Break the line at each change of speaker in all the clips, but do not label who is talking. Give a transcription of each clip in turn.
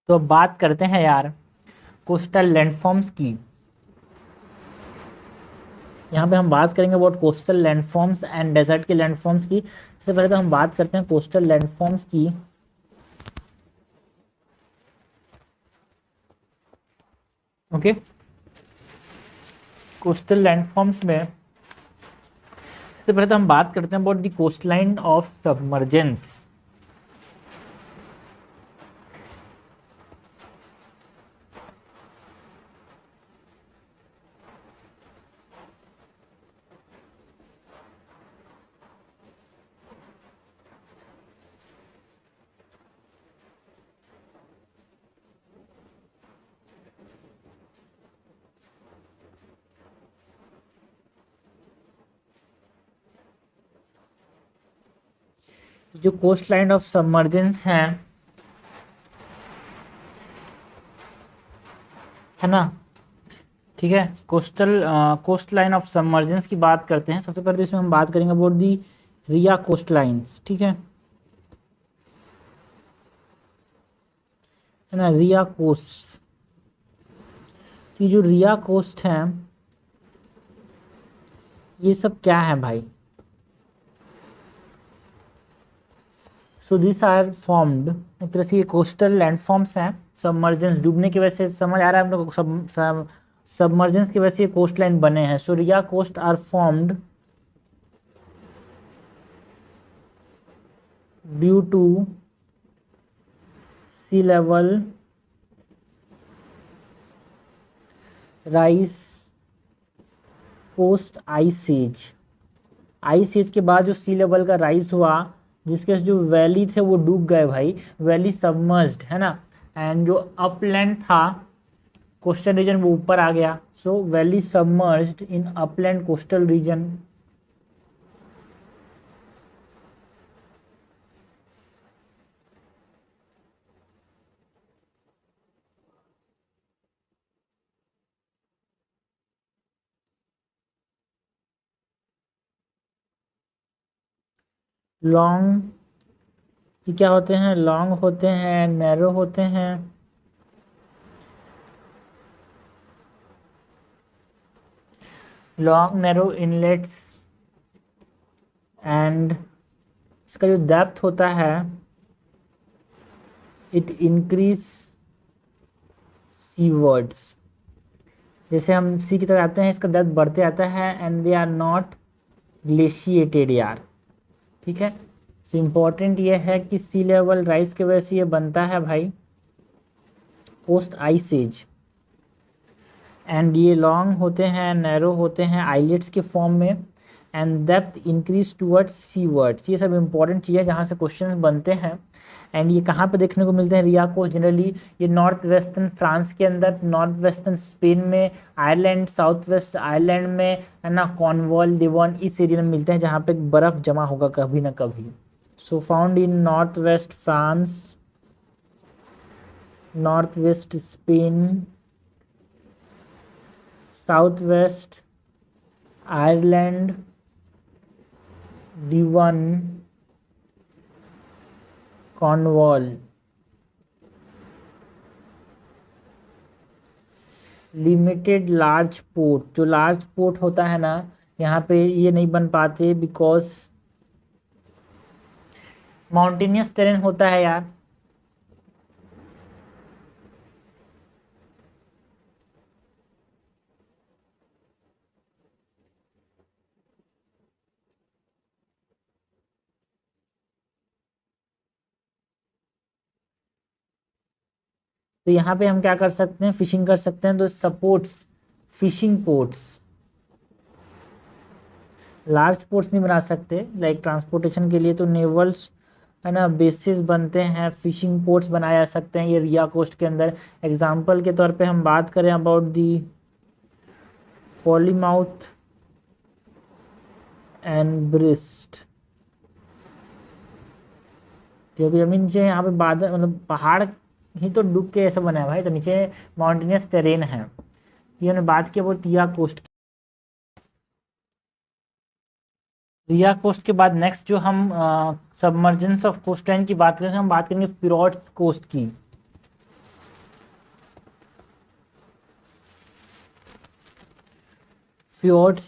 तो अब बात करते हैं यार कोस्टल लैंडफॉर्म्स की। यहाँ पे हम बात करेंगे about coastal landforms and desert के लैंडफॉर्म्स की। सबसे पहले तो हम बात करते हैं कोस्टल लैंडफॉर्म्स की। ओके, कोस्टल लैंडफॉर्म्स में सबसे पहले तो हम बात करते हैं about the coast line of submergence. जो कोस्ट लाइन ऑफ सबमर्जेंस है ना, ठीक है। कोस्ट लाइन ऑफ सबमर्जेंस की बात करते हैं। सबसे पहले तो इसमें हम बात करेंगे about the ria coast lines, ठीक है ना। रिया कोस्ट, तो ये जो रिया कोस्ट है ये सब क्या है भाई? सो दिस आर फॉर्म्ड, एक तरह से ये कोस्टल लैंडफॉर्म्स हैं। सबमर्जेंस डूबने की वजह से, समझ आ रहा है हम लोग को, सबमर्जेंस की वजह से ये कोस्ट लाइन बने हैं। So ria coast are formed due to sea level rise post ice age. Ice age के बाद जो सी लेवल का राइज हुआ, जिसके जो वैली थे वो डूब गए भाई, वैली सबमर्ज्ड, है ना। एंड जो अपलैंड था कोस्टल रीजन वो ऊपर आ गया। So valley submerged in upland coastal region. Long, ये क्या होते हैं? लॉन्ग होते हैं, नैरो होते हैं। लॉन्ग नैरो इनलेट्स एंड इसका जो डेप्थ होता है इट इंक्रीज सीवर्ड्स। जैसे हम सी की तरफ आते हैं इसका डेप्थ बढ़ते आता है and they are not glaciated यार, ठीक है। सो इम्पॉर्टेंट ये है कि सी लेवल राइज की वजह से ये बनता है भाई पोस्ट आइस एज। एंड ये लॉन्ग होते हैं, नैरो होते हैं आइलेट्स के फॉर्म में, and depth increase towards seawards. ये सब इंपॉर्टेंट चीज़ें जहाँ से क्वेश्चन बनते हैं। एंड ये कहाँ पे देखने को मिलते हैं रिया कोस्ट? जनरली ये नॉर्थ वेस्टर्न फ्रांस के अंदर, नॉर्थ वेस्टर्न स्पेन में, आयरलैंड, साउथ वेस्ट आयरलैंड में, है ना, कॉर्नवॉल, डिवॉन, इस एरिया में मिलते हैं जहाँ पे बर्फ़ जमा होगा कभी ना कभी। So found in north west France, north west Spain, south west Ireland, Devon, Cornwall. Limited large port, जो लार्ज पोर्ट होता है ना यहाँ पे ये नहीं बन पाते बिकॉज माउंटेनियस टेरेन होता है यार। तो यहाँ पे हम क्या कर सकते हैं? फिशिंग कर सकते हैं। तो supports fishing ports, large ports नहीं बना सकते लाइक ट्रांसपोर्टेशन के लिए, तो नेवल्स, है ना, बेसिस बनते हैं, फिशिंग पोर्ट्स बनाए जा सकते हैं ये रिया कोस्ट के अंदर। एग्जाम्पल के तौर पे हम बात करें अबाउट दी पॉलीमाउथ एंड ब्रिस्ट। क्योंकि अभी नीचे यहाँ पे बादल, मतलब पहाड़ ही तो डूब के ऐसा बना है भाई, तो नीचे माउंटेनियस टेरेन है। ये हमने बात की वो रिया कोस्ट की। रिया कोस्ट के बाद नेक्स्ट जो हम सबमर्जेंस ऑफ कोस्ट लाइन की बात करें, हम बात करेंगे फिरोड्स कोस्ट की। fjords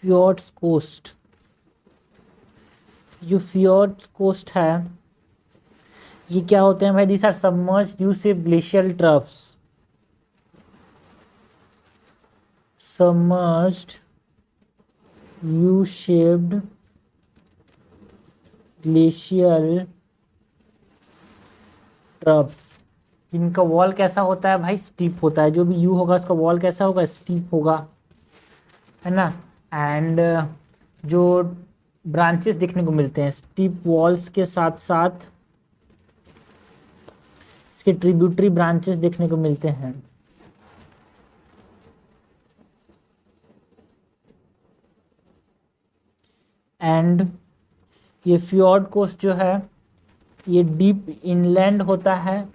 fjords coast, जो fjords coast है ये क्या होते हैं भाई? This are submerged U shape glacial troughs, submerged U shaped glacial troughs, जिनका वॉल कैसा होता है भाई? स्टीप होता है। जो भी यू होगा उसका वॉल कैसा होगा? स्टीप होगा, है ना। एंड जो ब्रांचेस देखने को मिलते हैं स्टीप वॉल्स के साथ साथ इसके ट्रिब्यूटरी ब्रांचेस देखने को मिलते हैं। एंड ये फ्योर्ड कोस्ट जो है ये डीप इनलैंड होता है,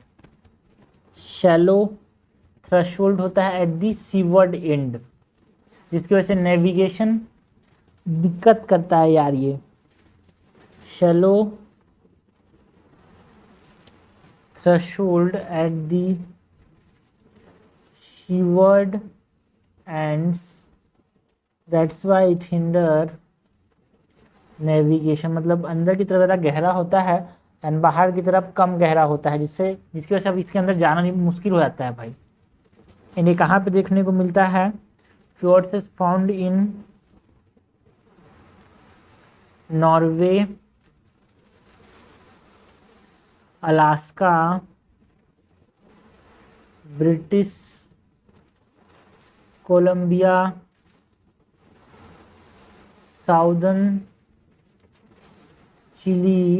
शैलो थ्रेशोल्ड होता है एट दी सीवर्ड एंड, जिसकी वजह से नेविगेशन दिक्कत करता है यार। ये shallow threshold at the seaward ends, that's why it hinder navigation. मतलब अंदर की तरफ ज़्यादा गहरा होता है एंड बाहर की तरफ कम गहरा होता है, जिसकी वजह से अब इसके अंदर जाना मुश्किल हो जाता है भाई। एंड ये कहाँ पे देखने को मिलता है? fjords is found in Norway, Alaska, British Columbia, southern Chile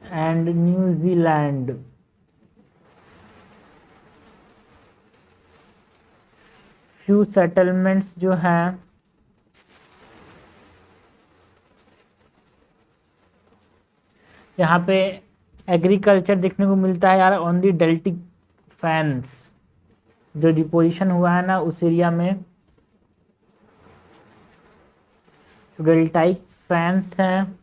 and New Zealand. Few settlements जो हैं यहाँ पे एग्रीकल्चर देखने को मिलता है यार ऑन दी डेल्टिक फैंस, जो डिपोजिशन हुआ है ना उस एरिया में डेल्टाइक फैंस हैं,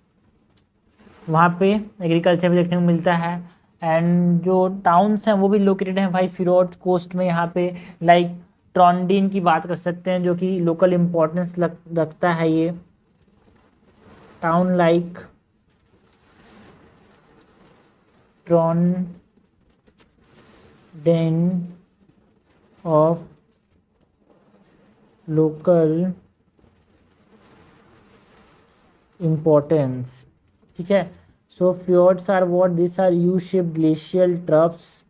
वहाँ पे एग्रीकल्चर भी देखने को मिलता है। एंड जो टाउन्स हैं वो भी लोकेटेड हैं भाई फ्योर्ड कोस्ट में। यहाँ पे लाइक ट्रॉन्डीन की बात कर सकते हैं जो कि लोकल इम्पोर्टेंस रखता है। ये town like Trondheim of local importance, ठीक है। So fjords are what? This are U shape glacial troughs.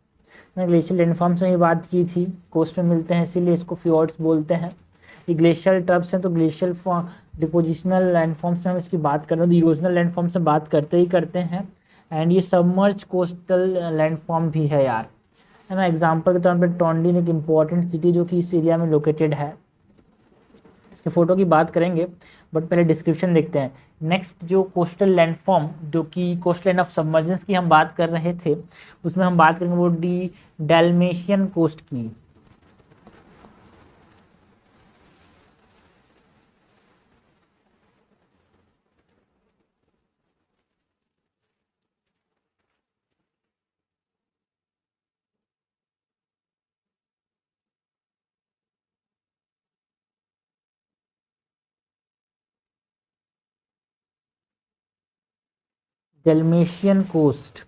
मैंने ग्लेशियल लैंडफॉर्म्स में ही बात की थी, कोस्ट में मिलते हैं इसीलिए इसको फ्योर्ड्स बोलते हैं। ये ग्लेशियल ट्रफ्स हैं तो ग्लेशियल डिपोजिशनल लैंडफॉर्म्स में हम इसकी बात करते हैं तो इरोजनल लैंडफॉर्म से बात करते ही करते हैं। एंड ये सबमर्ज कोस्टल लैंडफॉर्म भी है यार, है ना। एग्जाम्पल के तौर पर टोंडिन एक इम्पॉर्टेंट सिटी जो कि इस एरिया में लोकेटेड है, इसके फ़ोटो की बात करेंगे बट पहले डिस्क्रिप्शन देखते हैं। नेक्स्ट जो कोस्टल लैंडफॉर्म जो कि कोस्ट लाइन ऑफ सबमर्जेंस की हम बात कर रहे थे उसमें हम बात करेंगे वो डैल्मेशियन कोस्ट की। Dalmatian coast,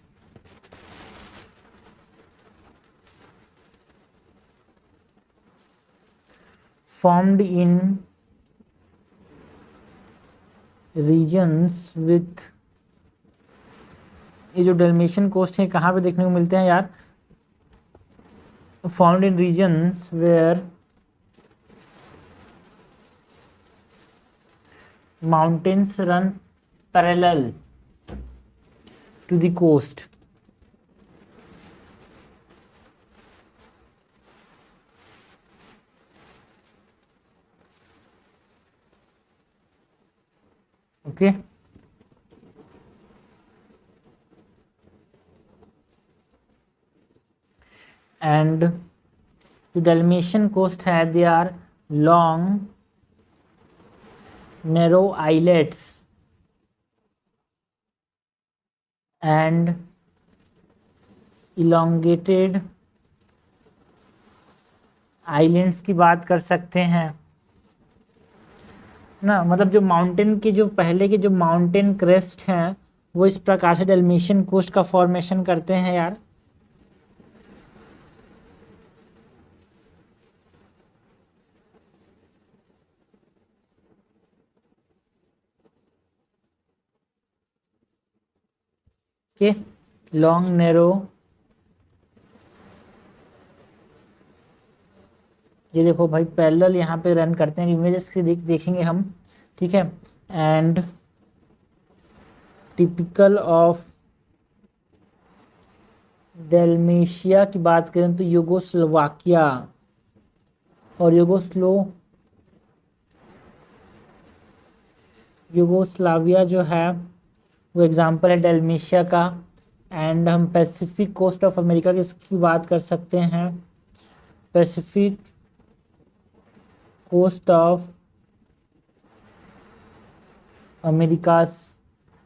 formed in regions with, ये जो डैल्मेशियन कोस्ट है कहाँ पे देखने को मिलते हैं यार? Found in regions where mountains run parallel to the coast. Okay. And the Dalmatian coast had their long, narrow islets and elongated islands की बात कर सकते हैं ना, मतलब जो माउंटेन के जो पहले के जो माउंटेन क्रेस्ट हैं वो इस प्रकार से डेल्मेशियन कोस्ट का फॉर्मेशन करते हैं यार। के लॉन्ग नैरो, ये देखो भाई पैरेलल यहाँ पे रन करते हैं, इमेजेस से देखेंगे हम, ठीक है। एंड टिपिकल ऑफ डेल्मेशिया की बात करें तो यूगोस्लोवाकिया और यूगोस्लाविया जो है वो एग्जांपल है डेल्मेशिया का। एंड हम पैसिफिक कोस्ट ऑफ अमेरिका की बात कर सकते हैं, Pacific coast of Americas.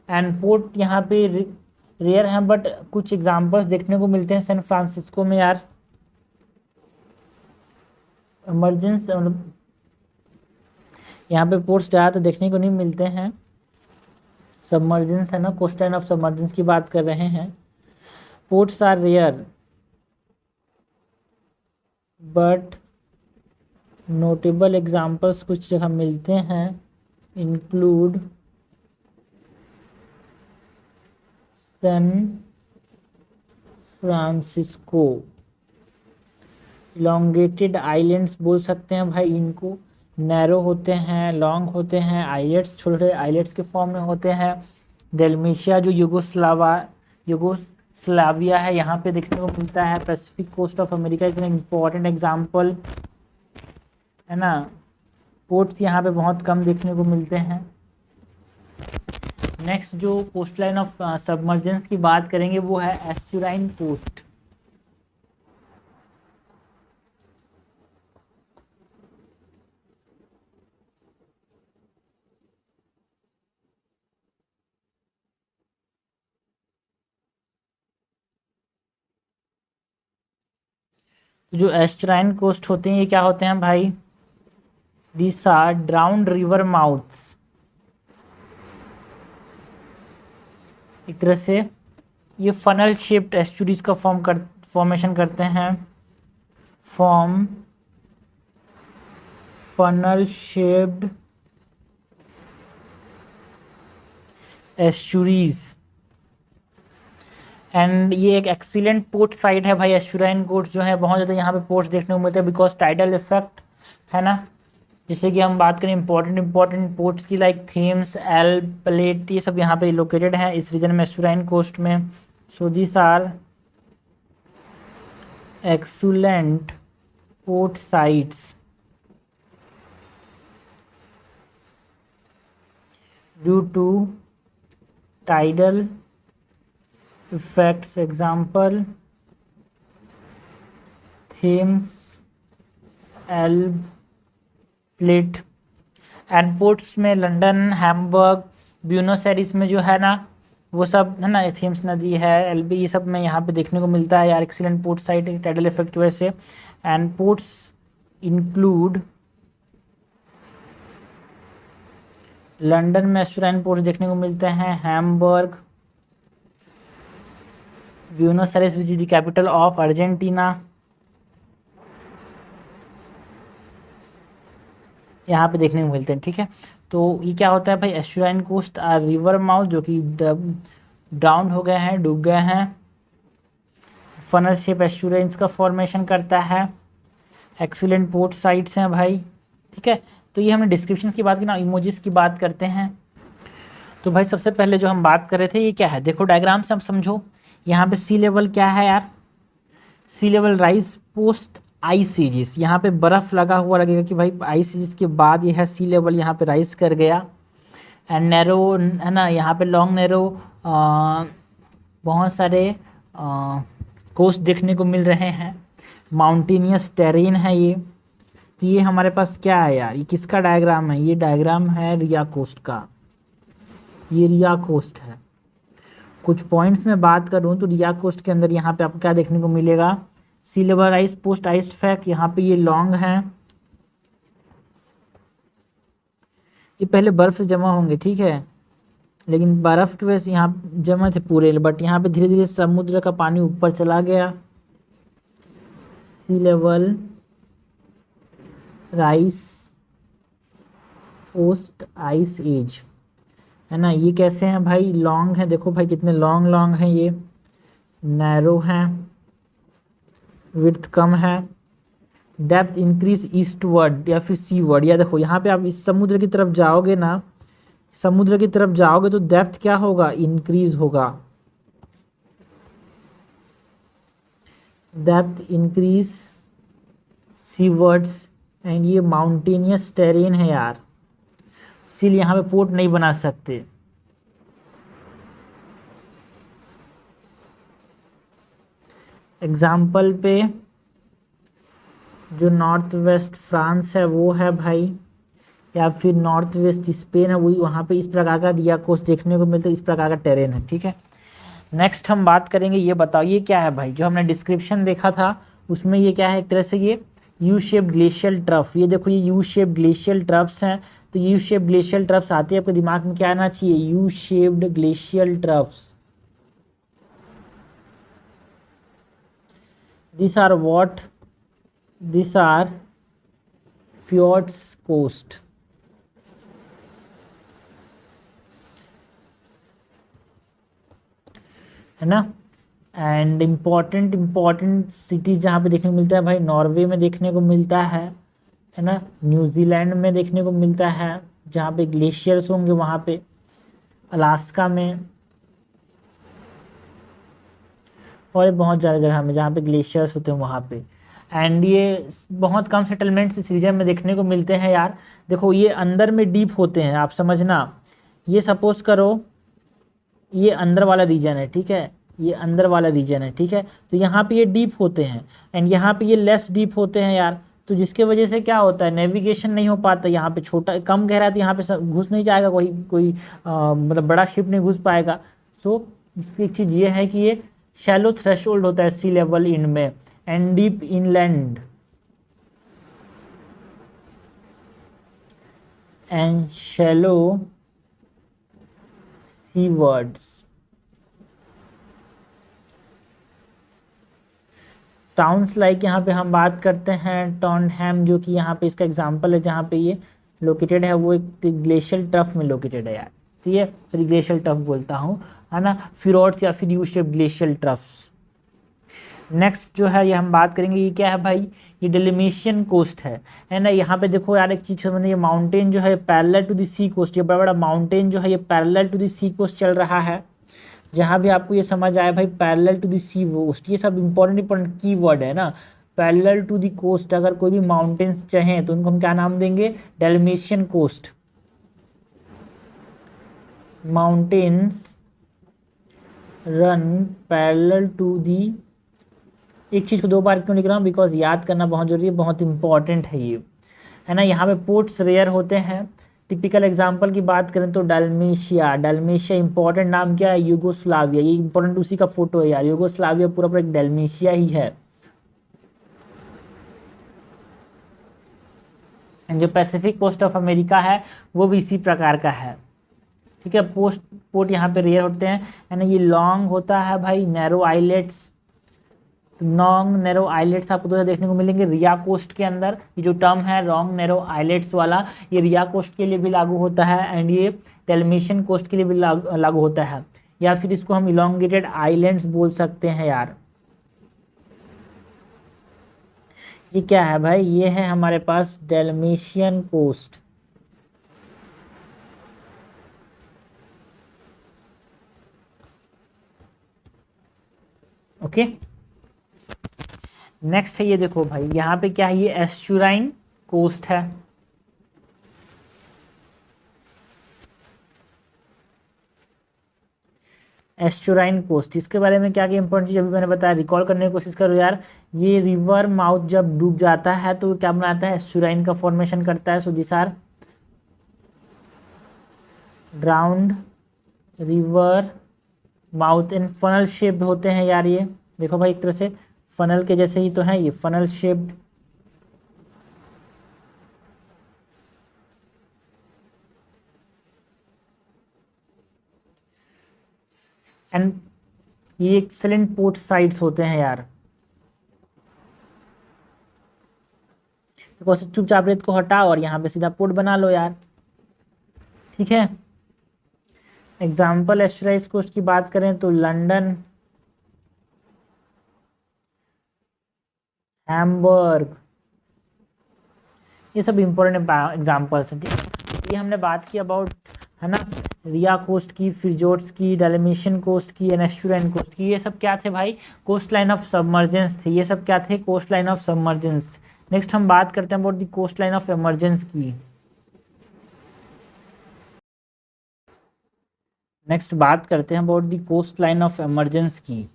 And port यहाँ पे रेयर हैं बट कुछ एग्जांपल्स देखने को मिलते हैं सैन फ्रांसिस्को में यार। इमरजेंस मतलब यहाँ पे पोर्ट्स ज़्यादा तो देखने को नहीं मिलते हैं। सबमर्जेंस है ना, कोस्टलाइन ऑफ सबमर्जेंस की बात कर रहे हैं। Ports are rare but notable examples कुछ जगह मिलते हैं, include San Francisco. Elongated islands बोल सकते हैं भाई इनको, नैरो होते हैं, लॉन्ग होते हैं, आइलेट्स छोटे छोटे आइलेट्स के फॉर्म में होते हैं। डेल्मेशिया जो यूगोस्लाविया है यहाँ पे देखने को मिलता है। Pacific coast of America is an important example, है ना। पोर्ट्स यहाँ पे बहुत कम देखने को मिलते हैं। नेक्स्ट जो कोस्ट लाइन ऑफ सबमर्जेंस की बात करेंगे वो है एस्चुराइन कोस्ट। जो एस्चुराइन कोस्ट होते हैं ये क्या होते हैं भाई, this are drowned river mouths. एक तरह से ये फनल शेप्ड एस्चुरीज का फॉर्मेशन करते हैं, फनल शेप्ड एस्चुरीज। एंड ये एक एक्सीलेंट पोर्ट साइट है भाई, एस्चुराइन कोस्ट जो है बहुत ज़्यादा यहाँ पे पोर्ट्स देखने को मिलते हैं बिकॉज टाइडल इफेक्ट है ना। जैसे कि हम बात करें इंपॉर्टेंट पोर्ट्स की लाइक थेम्स, एल्ब, प्लेट, ये सब यहाँ पे लोकेटेड हैं इस रीजन में एस्चुराइन कोस्ट में। So this are excellent port sites due to tidal effects, example Thames, Elbe, Plate. And ports में लंदन, हैम्बर्ग, ब्यूनस एयर्स में जो है ना वो सब है ना, थेम्स नदी है, एल्बी, ये सब में यहाँ पे देखने को मिलता है यार। Excellent port site tidal effect की वजह से। एंड पोर्ट्स इंक्लूड लंदन में एस्चुराइन पोर्ट्स देखने को मिलते हैं, Hamburg, Buenos Aires which is the capital of Argentina, यहाँ पे देखने को मिलते हैं, ठीक है। तो ये क्या होता है भाई, एस्चुराइन कोस्ट आर रिवर माउथ जो कि डाउन हो गए हैं, डूब गए हैं। फनल शेप एस्चुराइंस का फॉर्मेशन करता है, एक्सीलेंट पोर्ट साइट्स हैं भाई, ठीक है। तो ये हमने डिस्क्रिप्शन की बात की ना, इमोजीज की बात करते हैं। तो भाई सबसे पहले जो हम बात कर रहे थे ये क्या है, देखो डायग्राम से आप समझो। यहाँ पे सी लेवल क्या है यार, sea level rise post ice ages, यहाँ पे बर्फ़ लगा हुआ लगेगा कि भाई आइस एजेस के बाद ये है सी लेवल यहाँ पे राइज कर गया। एंड नैरो है ना, यहाँ पे लॉन्ग नैरो बहुत सारे कोस्ट देखने को मिल रहे हैं, माउंटेनियस टेरेन है ये। तो ये हमारे पास क्या है यार, ये किसका डायग्राम है, ये डायग्राम है रिया कोस्ट का, ये रिया कोस्ट है। कुछ पॉइंट्स में बात करूँ तो रिया कोस्ट के अंदर यहाँ पे आपको क्या देखने को मिलेगा, सी लेवल राइज पोस्ट आइस फैक, यहाँ पे ये लॉन्ग है, ये पहले बर्फ से जमा होंगे, ठीक है, लेकिन बर्फ की वजह से यहाँ जमा थे पूरे, बट यहाँ पे धीरे धीरे समुद्र का पानी ऊपर चला गया, sea level rise post ice age, है ना। ये कैसे हैं भाई, लॉन्ग है, देखो भाई कितने लॉन्ग लॉन्ग हैं, ये नैरो हैं, विड्थ कम है, डेप्थ इंक्रीज ईस्टवर्ड या फिर सीवर्ड, या देखो यहाँ पे आप इस समुद्र की तरफ जाओगे ना, समुद्र की तरफ जाओगे तो डेप्थ क्या होगा, इंक्रीज होगा, डेप्थ इंक्रीज सीवर्ड्स, एंड ये माउंटेनियस टेरेन है यार, इसीलिए यहाँ पे पोर्ट नहीं बना सकते। एग्जाम्पल पे जो नॉर्थ वेस्ट फ्रांस है वो है भाई, या फिर नॉर्थ वेस्ट स्पेन है, वही वहाँ पे इस प्रकार का रिया कोस्ट देखने को मिलता है, इस प्रकार का टेरेन है, ठीक है। नेक्स्ट हम बात करेंगे, ये बताओ ये क्या है भाई, जो हमने डिस्क्रिप्शन देखा था उसमें ये क्या है, एक तरह से ये यू शेप ग्लेशियल ट्रफ, ये देखो ये यू शेप ग्लेशियल ट्रफ्स हैं, तो यू शेप ग्लेशियल ट्रफ्स आते हैं आपके दिमाग में क्या आना चाहिए, U shaped glacial troughs, this are what, this are fjords coast, है ना। एंड इम्पॉर्टेंट सिटीज़ जहाँ पे देखने को मिलता है भाई, नॉर्वे में देखने को मिलता है ना, न्यूजीलैंड में देखने को मिलता है जहाँ पे ग्लेशियर्स होंगे वहाँ पे, अलास्का में, और बहुत ज़्यादा जगह में जहाँ पे ग्लेशियर्स होते हैं वहाँ पे। एंड ये बहुत कम सेटलमेंट्स इस रीजन में देखने को मिलते हैं यार, देखो ये अंदर में डीप होते हैं, आप समझना, ये सपोज करो ये अंदर वाला रीजन है, ठीक है, ये अंदर वाला रीजन है, ठीक है, तो यहाँ पे ये डीप होते हैं एंड यहाँ पे ये लेस डीप होते हैं यार, तो जिसके वजह से क्या होता है, नेविगेशन नहीं हो पाता, यहाँ पे छोटा कम गहरा है तो यहाँ पे घुस नहीं जाएगा, कोई मतलब बड़ा शिप नहीं घुस पाएगा। सो इसकी एक चीज़ ये है कि ये शैलो थ्रेशोल्ड होता है सी लेवल इन में, and deep inland and shallow seawards. Towns like यहाँ पे हम बात करते हैं टॉन्डहैम, जो कि यहाँ पे इसका एग्जांपल है, जहाँ पे ये लोकेटेड है वो एक ग्लेशियल ट्रफ में लोकेटेड है यार, ठीक है, सॉरी ग्लेशियल ट्रफ बोलता हूँ, है ना, फ्योर्ड्स या फिर you shape glacial troughs. Next जो है ये हम बात करेंगे, ये क्या है भाई, ये डेलिमेशियन कोस्ट है ना। यहाँ पे देखो यार एक चीज़ समझिए, ये माउंटेन जो है parallel to the sea coast, ये बड़ा बड़ा माउंटेन जो है ये parallel to the sea coast चल रहा है, जहाँ भी आपको ये समझ आए भाई parallel to the sea coast, ये सब इंपॉर्टेंट की वर्ड है ना, पैरेलल टू द कोस्ट, अगर कोई भी माउंटेन्स चाहें तो उनको हम क्या नाम देंगे, Dalmatian coast, mountains run parallel to the, एक चीज़ को दो बार क्यों लिख रहा हूँ, बिकॉज याद करना बहुत जरूरी है, बहुत इंपॉर्टेंट है ये, है ना। यहाँ पे पोर्ट्स रेयर होते हैं, टिपिकल एग्जांपल की बात करें तो डालमेशिया इंपॉर्टेंट नाम क्या है, यूगोस्लाविया, ये इंपॉर्टेंट उसी का फोटो है यार, यूगोस्लाविया पूरा पूरा एक डालमेशिया ही है। जो पैसिफिक कोस्ट ऑफ अमेरिका है वो भी इसी प्रकार का है, ठीक है। पोर्ट यहाँ पे रेयर होते हैं, है ना। ये लॉन्ग होता है भाई, नैरो आइलेट्स, तो लॉन्ग नैरो आइलेट्स आपको तो देखने को मिलेंगे रिया कोस्ट के अंदर, ये जो टर्म है लॉन्ग नैरो आइलेट्स वाला, ये रिया कोस्ट के लिए भी लागू होता है एंड ये डेल्मेशियन कोस्ट के लिए भी लागू होता है, या फिर इसको हम इलोंगेटेड आइलैंड्स बोल सकते हैं यार। ये क्या है भाई, ये है हमारे पास डेल्मेशियन कोस्ट, ओके। नेक्स्ट है ये देखो भाई, यहाँ पे क्या है, ये एस्चुराइन कोस्ट है, एस्चुराइन कोस्ट, इसके बारे में क्या क्या इंपॉर्टेंट चीज़ अभी मैंने बताया, रिकॉल करने की कोशिश करो यार। ये रिवर माउथ जब डूब जाता है तो क्या बनाता है, एस्चुराइन का फॉर्मेशन करता है, so this are drowned river mouth in funnel shape होते हैं यार, ये देखो भाई एक तरह से फनल के जैसे ही तो है ये, फनल शेप्ड। एंड ये एक्सेलेंट पोर्ट साइट्स होते हैं यार। देखो चुपचाप रेत को हटाओ और यहाँ पे सीधा पोर्ट बना लो यार, ठीक है। एग्जाम्पल एस्टराइज कोस्ट की बात करें तो लंदन, हैम्बर्ग, ये सब इम्पोर्टेंट एग्जाम्पल्स हैं, ठीक है। ये हमने बात की अबाउट, है ना, रिया कोस्ट की, फिजोर्ट्स की, डालमेशियन कोस्ट की, एनेस्टुरियन कोस्ट की। ये सब क्या थे भाई? कोस्ट लाइन ऑफ सबमर्जेंस थे। ये सब क्या थे? Coast line of submergence. Next हम बात करते हैं about the coast line of emergence की। नेक्स्ट बात करते हैं about the coast line of emergence की।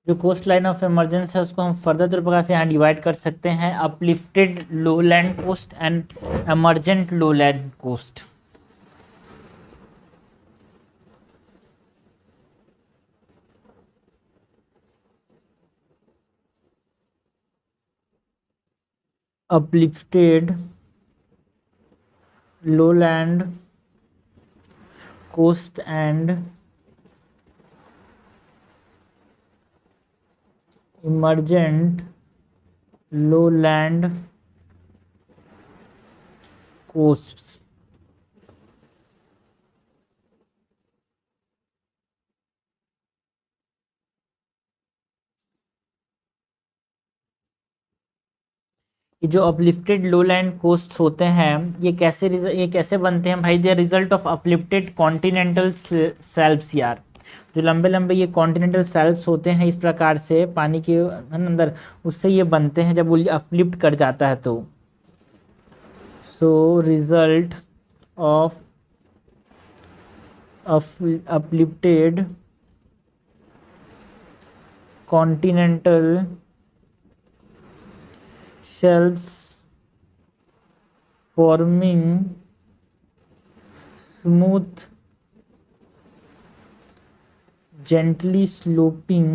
जो कोस्ट लाइन ऑफ इमरजेंस है उसको हम फर्दर दो प्रकार से यहाँ डिवाइड कर सकते हैं, uplifted lowland coast and emergent lowland coast. Uplifted lowland coast and emergent lowland coasts. ये जो अपलिफ्टेड लोलैंड कोस्ट होते हैं ये कैसे बनते हैं भाई? They are result of uplifted continental shelves यार। जो लंबे लंबे ये कॉन्टिनेंटल सेल्फ्स होते हैं इस प्रकार से पानी के अंदर, उससे ये बनते हैं जब वो अपलिफ्ट कर जाता है तो। So result of uplifted continental shelves forming smooth, gently sloping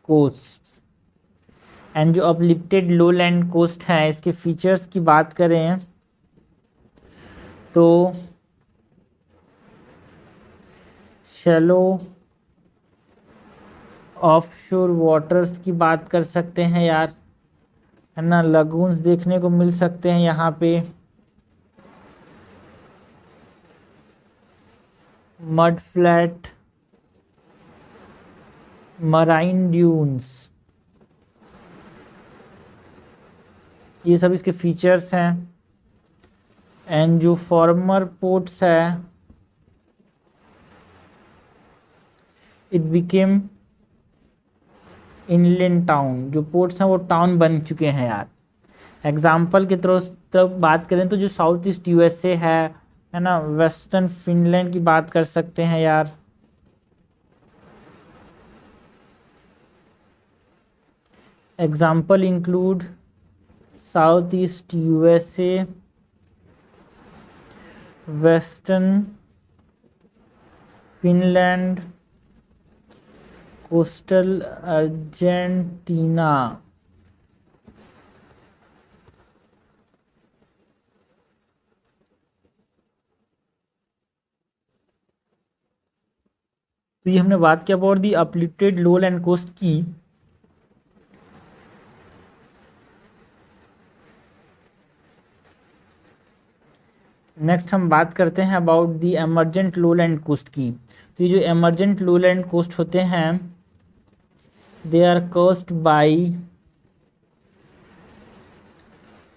coasts। And जो अपलिफ्टेड लोलैंड कोस्ट है इसके फीचर्स की बात करें तो शैलो ऑफशोर वाटर्स की बात कर सकते हैं यार, है ना। लगून्स देखने को मिल सकते हैं यहाँ पे, मड फ्लैट, मराइन ड्यून्स, ये सब इसके फीचर्स हैं। एंड जो फॉर्मर पोर्ट्स है इट बिकेम इनलैंड टाउन, जो पोर्ट्स हैं वो टाउन बन चुके हैं यार। एग्जाम्पल की तरफ बात करें तो जो साउथ ईस्ट यूएसए है ना, वेस्टर्न फिनलैंड की बात कर सकते हैं यार। Example include South East USA, western Finland, coastal Argentina. तो ये हमने बात किया about the uplifted lowland coast की। नेक्स्ट हम बात करते हैं about the emergent lowland coast की। तो ये जो एमरजेंट लोलैंड कोस्ट होते हैं they are caused by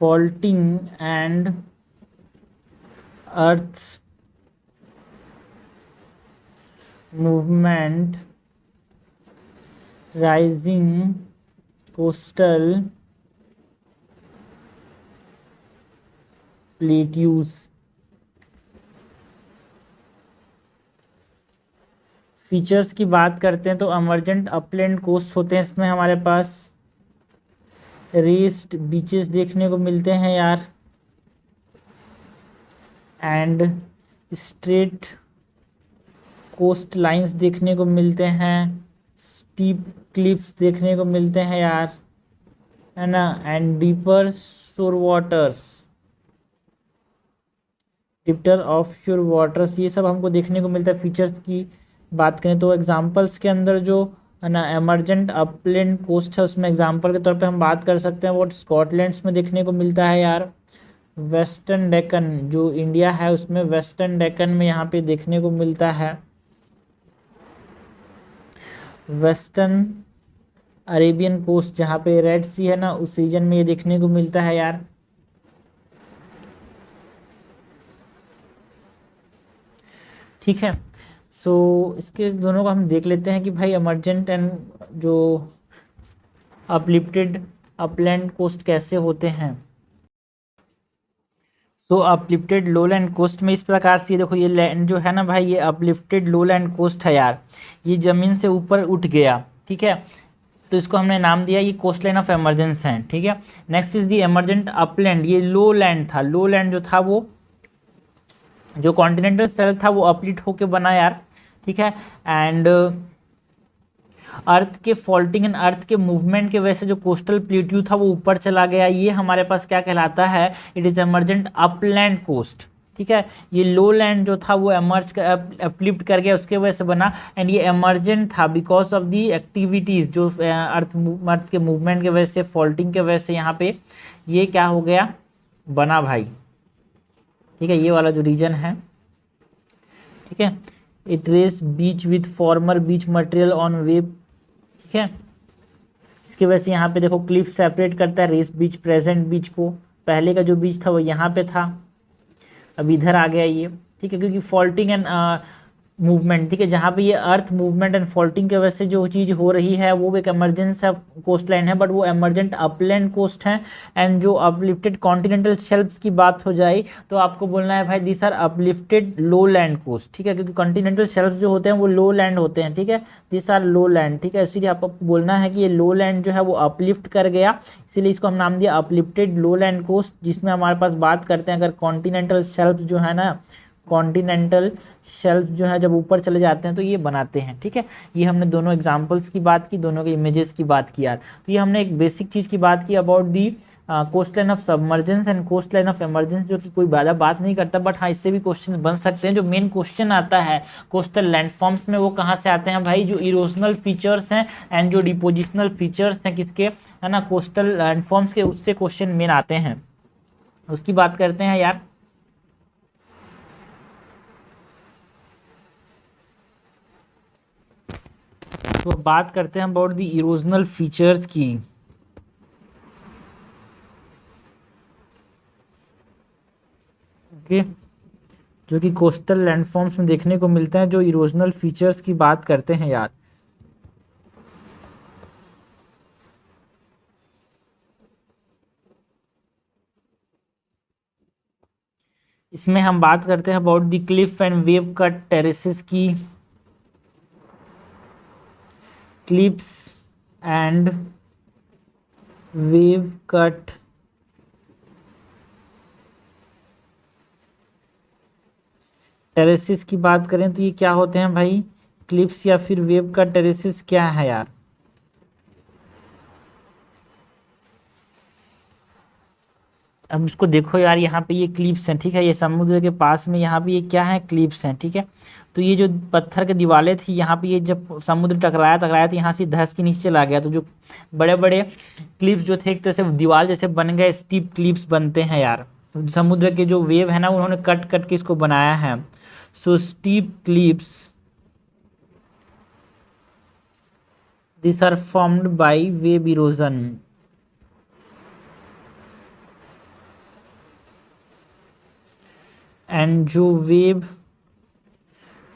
faulting and earth's movement rising coastal plateaus. Features की बात करते हैं तो एमर्जेंट अपलैंड कोस्ट होते हैं, इसमें हमारे पास रेस्ड बीचेस देखने को मिलते हैं यार, एंड स्ट्रेट कोस्ट लाइंस देखने को मिलते हैं, स्टीप क्लिफ्स देखने को मिलते हैं यार, है ना, एंड डीपर शोर वाटर्स, डिप्टर ऑफ श्योर वाटर्स, ये सब हमको देखने को मिलता है। फीचर्स की बात करें तो एग्जांपल्स के अंदर जो है ना एमर्जेंट अपलैंड कोस्ट है, उसमें एग्जांपल के तौर पे हम बात कर सकते हैं वो स्कॉटलैंड्स में देखने को मिलता है यार। वेस्टर्न डेक्कन जो इंडिया है उसमें वेस्टर्न डेक्कन में यहाँ पे देखने को मिलता है। वेस्टर्न अरेबियन कोस्ट जहाँ पे रेड सी है ना, उस रीजन में ये देखने को मिलता है यार। ठीक है, सो इसके दोनों को हम देख लेते हैं कि भाई एमर्जेंट एंड जो अपलिफ्टेड अपलैंड कोस्ट कैसे होते हैं। सो अपलिफ्टेड लोलैंड कोस्ट में इस प्रकार से, ये देखो ये लैंड जो है ना भाई, ये अपलिफ्टेड लोलैंड कोस्ट है यार, ये ज़मीन से ऊपर उठ गया। ठीक है, तो इसको हमने नाम दिया ये कोस्ट लाइन ऑफ एमरजेंस है। ठीक है, next is the emergent upland, ये लो लैंड था, लो लैंड जो था वो जो कॉन्टिनेंटल शेल्फ था वो अपलिफ्ट होके बना यार। ठीक है, एंड अर्थ के फॉल्टिंग एंड अर्थ के मूवमेंट के वजह से जो कोस्टल प्लेट्यू था वो ऊपर चला गया, ये हमारे पास क्या कहलाता है, it is emergent upland coast. ठीक है, ये लो लैंड जो था वो एमर्ज अपलिफ्ट कर गया, उसके वजह से बना, एंड ये एमरजेंट था बिकॉज ऑफ दी एक्टिविटीज़ जो अर्थ के मूवमेंट के वजह से, फॉल्टिंग के वजह से यहाँ पे ये क्या हो गया, बना भाई। ठीक है, ये वाला जो रीजन है, ठीक है, it raised beach with former beach material on wave. ठीक है, इसके वजह से यहाँ पे देखो क्लिफ सेपरेट करता है रेस बीच प्रेजेंट बीच को, पहले का जो बीच था वो यहाँ पे था, अब इधर आ गया ये। ठीक है, क्योंकि फॉल्टिंग एंड मूवमेंट, ठीक है, जहाँ पे ये अर्थ मूवमेंट एंड फॉल्टिंग के वजह से जो चीज़ हो रही है वो एक एमरजेंस कोस्ट लाइन है, बट वो एमरजेंट अपलैंड कोस्ट है। एंड जो अपलिफ्टेड कॉन्टिनेंटल शेल्फ्स की बात हो जाए तो आपको बोलना है भाई this are uplifted low land coast. ठीक है, क्योंकि कॉन्टिनेंटल शेल्फ्स जो होते हैं वो लो लैंड होते हैं। ठीक है, दिस आर लो लैंड। ठीक है, इसीलिए आपको बोलना है कि ये लो लैंड जो है वो अपलिफ्ट कर गया, इसीलिए इसको हम नाम दिया अपलिफ्टेड लो लैंड कोस्ट, जिसमें हमारे पास बात करते हैं अगर कॉन्टिनेंटल शेल्फ जो है ना, कॉन्टिनेंटल शेल्फ जो है जब ऊपर चले जाते हैं तो ये बनाते हैं। ठीक है, ये हमने दोनों एग्जांपल्स की बात की, दोनों के इमेजेस की बात की यार। तो ये हमने एक बेसिक चीज़ की बात की about the coast line of submergence and coast line of emergence, जो कि कोई ज़्यादा बात नहीं करता, बट हाँ इससे भी क्वेश्चन बन सकते हैं। जो मेन क्वेश्चन आता है कोस्टल लैंडफॉर्म्स में वो कहाँ से आते हैं भाई, जो इरोजनल फीचर्स हैं एंड जो डिपोजिशनल फीचर्स हैं किसके, है ना, कोस्टल लैंडफॉर्म्स के, उससे क्वेश्चन मेन आते हैं, उसकी बात करते हैं यार। तो बात करते हैं अबाउट द इरोजनल फीचर्स की। ओके, जो कि कोस्टल लैंडफॉर्म्स में देखने को मिलते हैं, जो इरोजनल फीचर्स की बात करते हैं यार। इसमें हम बात करते हैं about the cliff and wave cut terraces की, cliffs and wave cut terraces की बात करें तो ये क्या होते हैं भाई, क्लिप्स या फिर वेव कट टेरेसेस क्या है यार। अब इसको देखो यार, यहाँ पे ये क्लिप्स हैं। ठीक है, ये समुद्र के पास में यहाँ पे ये क्या है, क्लिप्स हैं। ठीक है, तो ये जो पत्थर के दीवारें थी यहाँ पे, ये जब समुद्र टकराया तो यहाँ से धंस के नीचे चला गया, तो जो बड़े बड़े क्लिप्स जो थे एक तरह से दीवार जैसे बन गए, स्टीप क्लिप्स बनते हैं यार। समुद्र के जो वेव है ना उन्होंने कट कट के इसको बनाया है। So steep cliffs this are formed by wave erosion. And जो वेव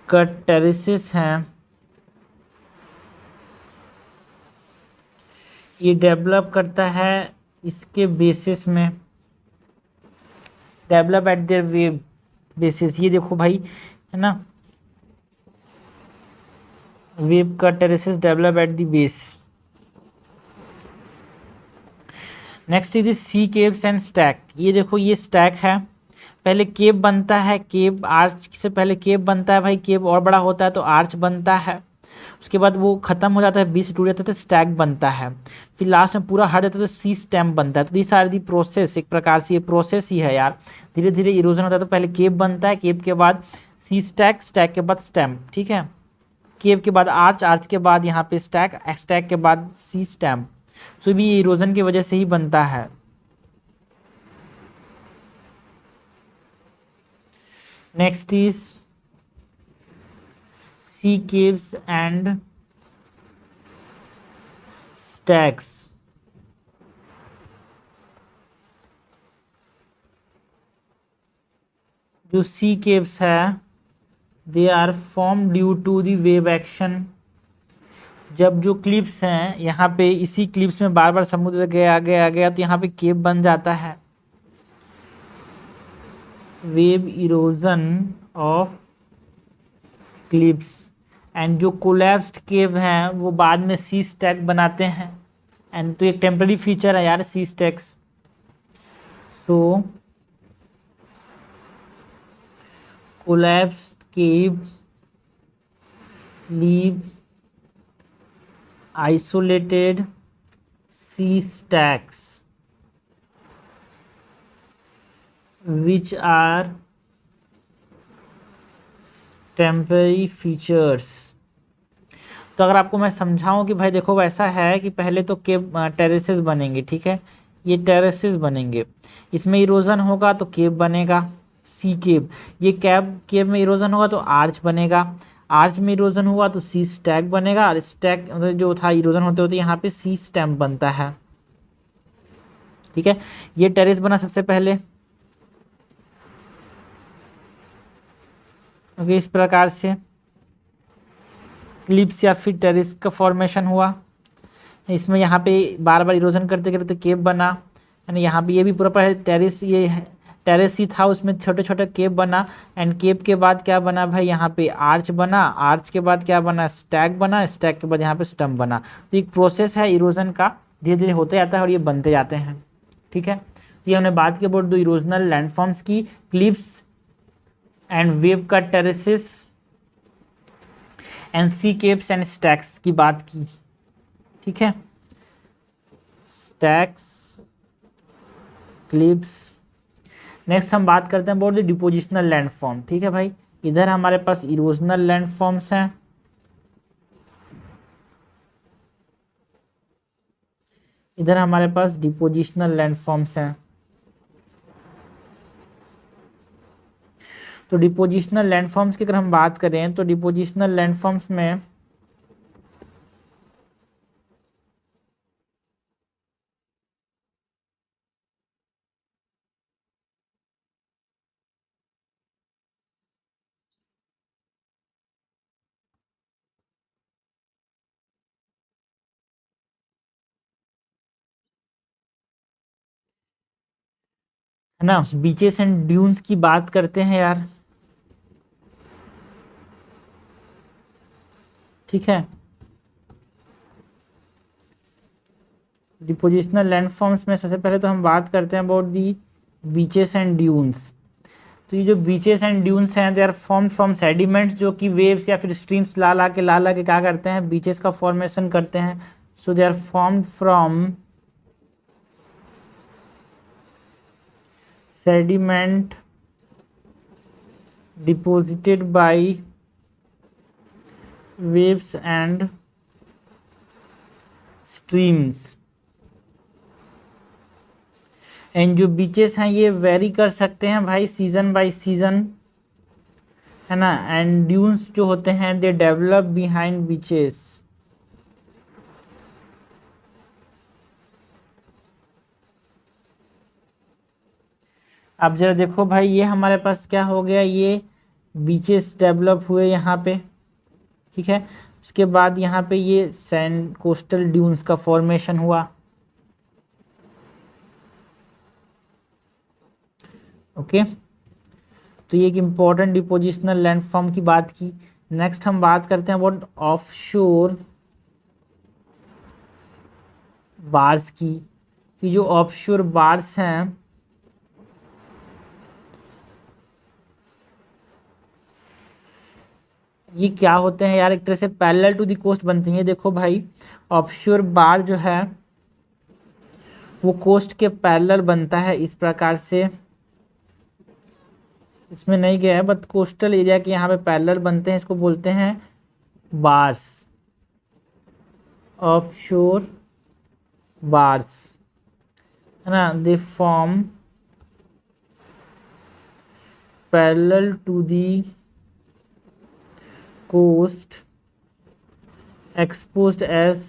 कट टेरेसेस हैं ये डेवलप करता है इसके बेसिस में, develop at their wave basis. ये देखो भाई, है ना, वेव का terraces develop at the base. Next is sea caves and stack. ये देखो ये स्टैक है, पहले केव बनता है, केव आर्च से पहले केव बनता है भाई, केव और बड़ा होता है तो आर्च बनता है, उसके बाद वो खत्म हो जाता है, बीच से टूट जाता है तो स्टैक बनता है, फिर लास्ट में पूरा हट जाता है तो सी स्टैम्प बनता है। तो दिस आर दी प्रोसेस, एक प्रकार से ये प्रोसेस ही है यार, धीरे धीरे इरोजन होता है। तो पहले केव बनता है, केव के बाद सी स्टैक, स्टैक के बाद स्टैम्प, ठीक है, केव के बाद आर्च, आर्च के बाद यहाँ पे स्टैक, स्टैक के बाद सी स्टैम्प। सो भी ये इरोजन की वजह से ही बनता है। Next is sea caves and stacks. जो सी केव्स है they are form due to the wave action. जब जो क्लिप्स हैं यहाँ पे, इसी क्लिप्स में बार बार समुद्र गया गया गया तो यहाँ पे केव बन जाता है। Wave erosion of clips and जो कोलैप्स्ड केव हैं वो बाद में सी स्टैक बनाते हैं। एंड तो एक टेम्पररी फीचर है यार सी stacks. So collapsed cave leave isolated sea stacks which are temporary features। तो अगर आपको मैं समझाऊं कि भाई देखो वैसा है कि पहले तो केव टेरेसेस बनेंगे, ठीक है, ये टेरेसेस बनेंगे, इसमें इरोजन होगा तो केव बनेगा सी केव, ये केव में इरोजन होगा तो आर्च बनेगा, आर्च में इरोजन हुआ तो सी स्टैक बनेगा, और स्टैक मतलब जो था इरोजन होते होते यहाँ पे सी स्टैम्प बनता है, ठीक है। ये टेरेस बना सबसे पहले, ओके, इस प्रकार से क्लिप्स या फिर टेरेस का फॉर्मेशन हुआ। इसमें यहाँ पे बार बार इरोजन करते करते केव बना, यानी यहाँ पे ये भी पूरा पहले टेरेस, ये टेरेस ही था, उसमें छोटे छोटे केव बना, एंड केव के बाद क्या बना भाई, यहाँ पे आर्च बना, आर्च के बाद क्या बना, स्टैक बना, स्टैक के बाद यहाँ पे स्टम्प बना। तो एक प्रोसेस है इरोजन का, धीरे धीरे होते जाता है और ये बनते जाते हैं, ठीक है। तो ये हमने बात की अबाउट दो इरोजनल लैंडफॉर्म्स की, cliffs and wave cut terraces and sea caves and stacks की बात की, ठीक है, स्टैक्स, क्लिप्स। नेक्स्ट हम बात करते हैं अबाउट द डिपोजिशनल लैंडफॉर्म, ठीक है भाई। इधर हमारे पास इरोजनल लैंडफॉर्म्स हैं, इधर हमारे पास डिपोजिशनल लैंडफॉर्म्स हैं। तो डिपोजिशनल लैंडफॉर्म्स की अगर हम बात करें तो डिपोजिशनल लैंडफॉर्म्स में है ना, बीचेस एंड ड्यून्स की बात करते हैं यार, ठीक है। डिपोजिशनल लैंडफॉर्म्स में सबसे पहले तो हम बात करते हैं about the beaches and dunes. तो ये जो बीचेस एंड ड्यून्स हैं they are form from sediments, जो कि वेव्स या फिर स्ट्रीम्स ला ला के क्या करते हैं, बीचेस का फॉर्मेशन करते हैं। So they are formed from sediment deposited by waves and streams। And जो बीचेस हैं ये वेरी कर सकते हैं भाई सीजन बाय सीजन, है ना, एंड ड्यून्स जो होते हैं दे डेवलप बिहाइंड बीचेस। अब जरा देखो भाई, ये हमारे पास क्या हो गया, ये बीचेस डेवलप हुए यहाँ पे, ठीक है। उसके बाद यहाँ पे ये सैंड कोस्टल ड्यून्स का फॉर्मेशन हुआ। ओके, तो ये एक इम्पॉर्टेंट डिपोजिशनल लैंडफॉर्म की बात की। नेक्स्ट हम बात करते हैं अबाउट ऑफशोर बार्स की। तो जो ऑफशोर बार्स हैं ये क्या होते हैं यार, एक तरह से पैरेलल टू द कोस्ट बनती हैं। देखो भाई, ऑफशोर बार जो है वो कोस्ट के पैरेलल बनता है इस प्रकार से, इसमें नहीं गया है बट कोस्टल एरिया के यहाँ पे पैरेलल बनते हैं, इसको बोलते हैं बार्स, ऑफशोर बार्स, है ना। They form parallel to the coast exposed as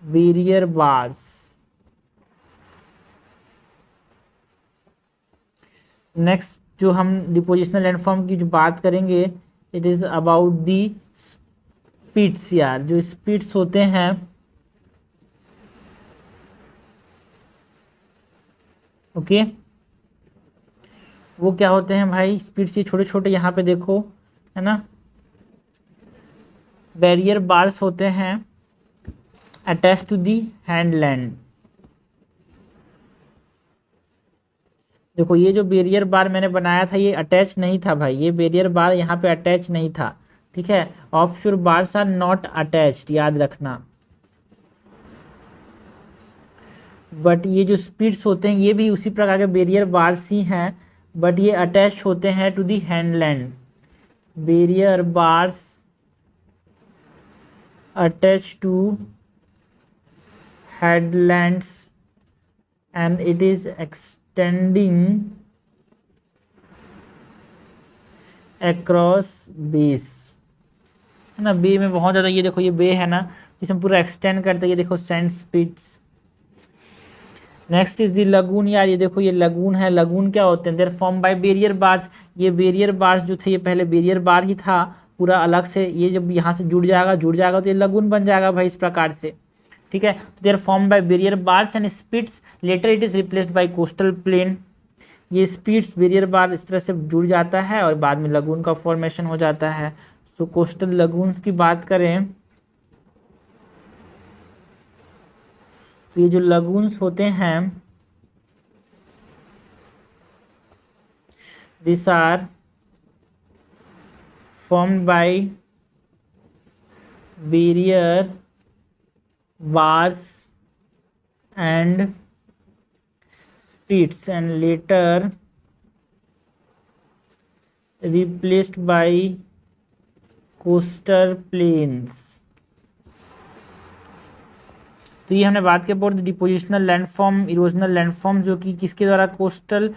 barrier bars। Next जो हम डिपोजिशनल लैंडफॉर्म की जो बात करेंगे, it is about the spits यार। जो स्पिट्स होते हैं ओके वो क्या होते हैं भाई, स्पिट्स ये छोटे छोटे यहाँ पे देखो, है ना, बैरियर बार्स होते हैं अटैच टू दी हैंडलैंड। देखो ये जो बैरियर बार मैंने बनाया था ये अटैच नहीं था भाई, ये बैरियर बार यहाँ पे अटैच नहीं था, ठीक है। Offshore bars are not attached, याद रखना। बट ये जो स्पिट्स होते हैं ये भी उसी प्रकार के बैरियर बार्स ही हैं, बट ये अटैच होते हैं to the headland. Barrier bars attached to headlands and it is extending across bays, है ना। बे में बहुत ज़्यादा, ये देखो ये बे है ना जिसमें पूरा एक्सटेंड करते हैं, ये देखो sand spits. Next is the lagoon यार, ये देखो ये लगून है। लगून क्या होते हैं, there form by barrier bars. ये बैरियर बार्स जो थे ये पहले बैरियर बार ही था पूरा अलग से, ये जब यहाँ से जुड़ जाएगा तो ये लगून बन जाएगा भाई इस प्रकार से, ठीक है। तो they're form by barrier bars and spits, later it is replaced by coastal plain. ये स्पिट्स बैरियर बार इस तरह से जुड़ जाता है और बाद में लगून का फॉर्मेशन हो जाता है। सो कोस्टल लगून्स की बात करें तो ये जो लगून्स होते हैं this are formed by barrier bars and spits and later replaced by coastal plains। तो ये हमने बात की about depositional landform, erosional landform, जो कि किसके द्वारा कोस्टल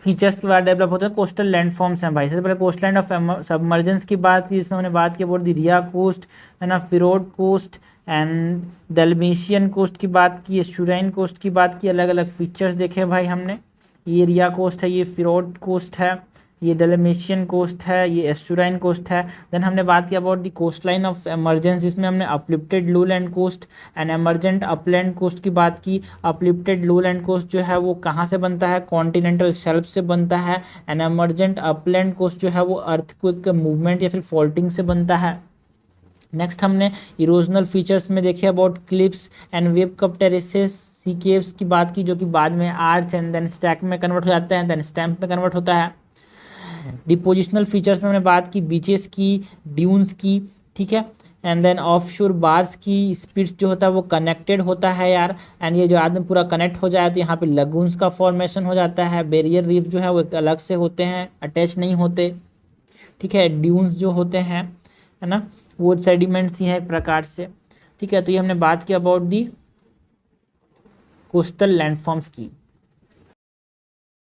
फीचर्स के बाद डेवलप होते हैं, कोस्टल लैंडफॉर्म्स हैं भाई। सबसे पहले कोस्ट लैंड ऑफ सबमर्जेंस की बात की, जिसमें हमने बात की अबाउट द रिया कोस्ट, है ना, फिरोड कोस्ट एंड दलमेशियन कोस्ट की बात की, एस्टुराइन कोस्ट की बात की। अलग अलग फीचर्स देखे भाई हमने, ये रिया कोस्ट है, ये फिरोड कोस्ट है, ये डलमेशियन कोस्ट है, ये एस्टुराइन कोस्ट है। देन हमने बात की about the coast line of emergence, जिसमें हमने uplifted lowland coast and emergent upland coast की बात की। अपलिफ्टेड लोलैंड कोस्ट जो है वो कहाँ से बनता है, कॉन्टिनेंटल शेल्फ से बनता है, एंड एमरजेंट अपलैंड कोस्ट जो है वो अर्थक्वेक के मूवमेंट या फिर फॉल्टिंग से बनता है। नेक्स्ट हमने इरोजनल फीचर्स में देखे about cliffs and wave cut terraces, sea caves की बात की, जो कि बाद में आर्च एंड देन स्टैक में कन्वर्ट हो जाते हैं, देन स्टैम्प में कन्वर्ट होता है। डिपोजिशनल फीचर्स में हमने बात की बीचेस की, ड्यून्स की, ठीक है, एंड देन ऑफशोर बार्स की। स्पिट्स जो होता है वो कनेक्टेड होता है यार, एंड ये जो आदमी पूरा कनेक्ट हो जाए तो यहाँ पे लगून्स का फॉर्मेशन हो जाता है। बैरियर रीफ जो है वो अलग से होते हैं, अटैच नहीं होते, ठीक है। ड्यून्स जो होते हैं, है ना, वो सेडिमेंट्स ही हैं एक प्रकार से, ठीक है। तो ये हमने बात की अबाउट दी कोस्टल लैंडफॉर्म्स की।